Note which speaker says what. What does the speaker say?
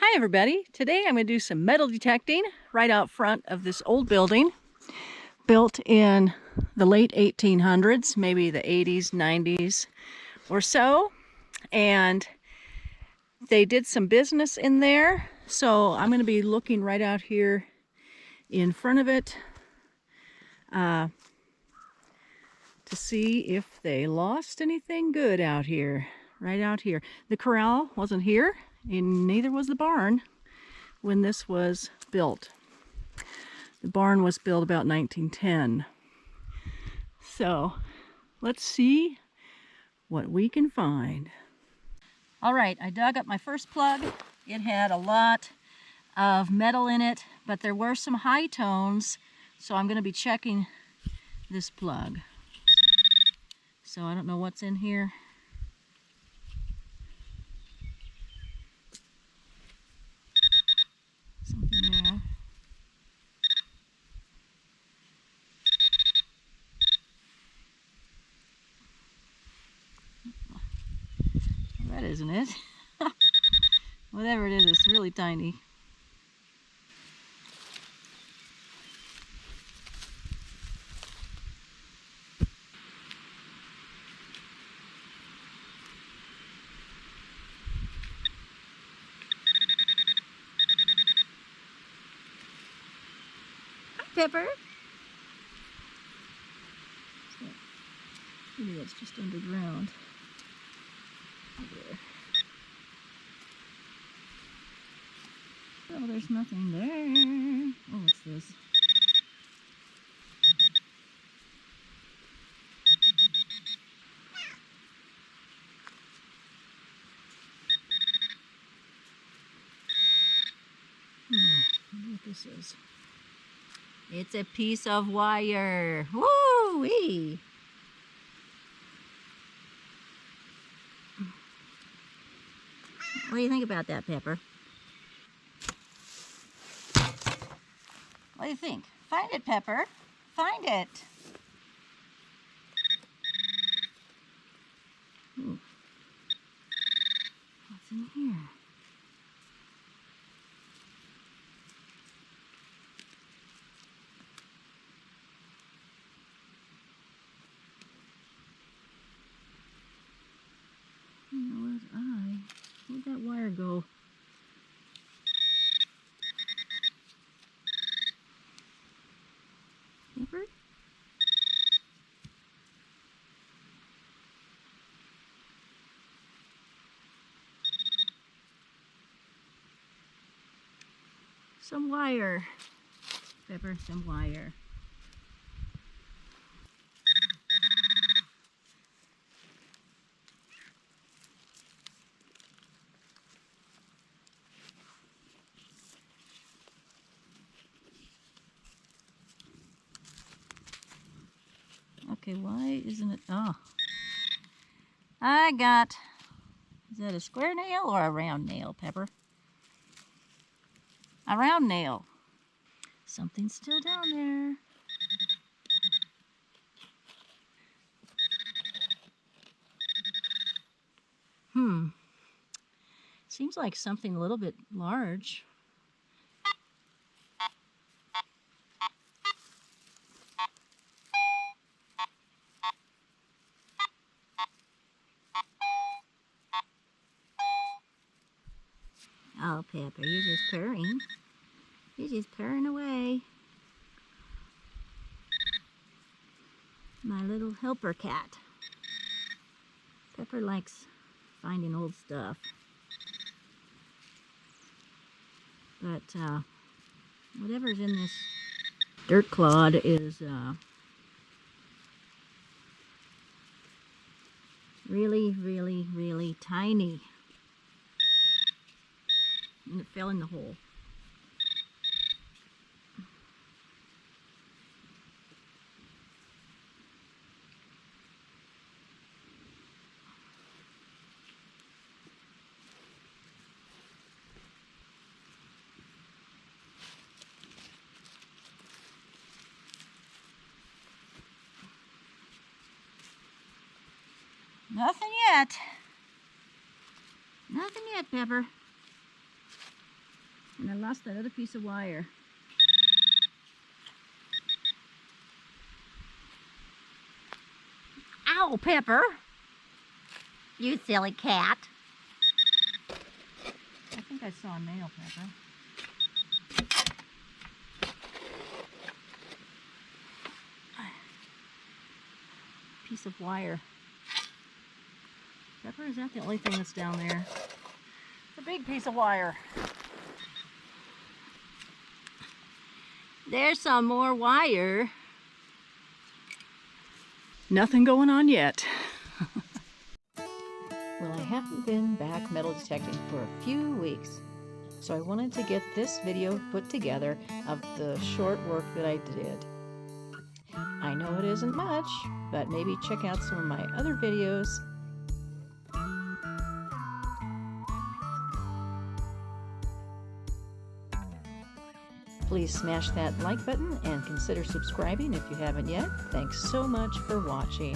Speaker 1: Hi everybody, today I'm going to do some metal detecting right out front of this old building built in the late 1800s, maybe the 80s, 90s or so, and they did some business in there, so I'm going to be looking right out here in front of it to see if they lost anything good out here, right out here. The corral wasn't here, and neither was the barn when this was built. The barn was built about 1910. So let's see what we can find. All right, I dug up my first plug. It had a lot of metal in it, but there were some high tones, so I'm going to be checking this plug. So I don't know what's in here. Something there. That isn't it. Whatever it is, it's really tiny. Hi, Pepper. Maybe that's just underground. There. Oh, there's nothing there. Oh, what's this? I wonder what this is. It's a piece of wire. Woo-wee! What do you think about that, Pepper? What do you think? Find it, Pepper. Find it. Ooh. What's in here? Where'd that wire go? Pepper? Some wire. Pepper, some wire. Okay, why isn't it? Oh. I got, is that a square nail or a round nail, Pepper? A round nail. Something's still down there. Seems like something a little bit large. Oh, Pepper, you're just purring. You're just purring away. My little helper cat. Pepper likes finding old stuff. But whatever's in this dirt clod is really, really, really tiny. And it fell in the hole. Nothing yet. Nothing yet, Pepper. And I lost that other piece of wire.
Speaker 2: Ow, Pepper! You silly cat.
Speaker 1: I think I saw a nail, Pepper. Piece of wire. Pepper, is that the only thing that's down there? It's a big piece of wire.
Speaker 2: There's some more wire.
Speaker 1: Nothing going on yet. Well, I haven't been back metal detecting for a few weeks, so I wanted to get this video put together of the short work that I did. I know it isn't much, but maybe check out some of my other videos. Please smash that like button and consider subscribing if you haven't yet. Thanks so much for watching.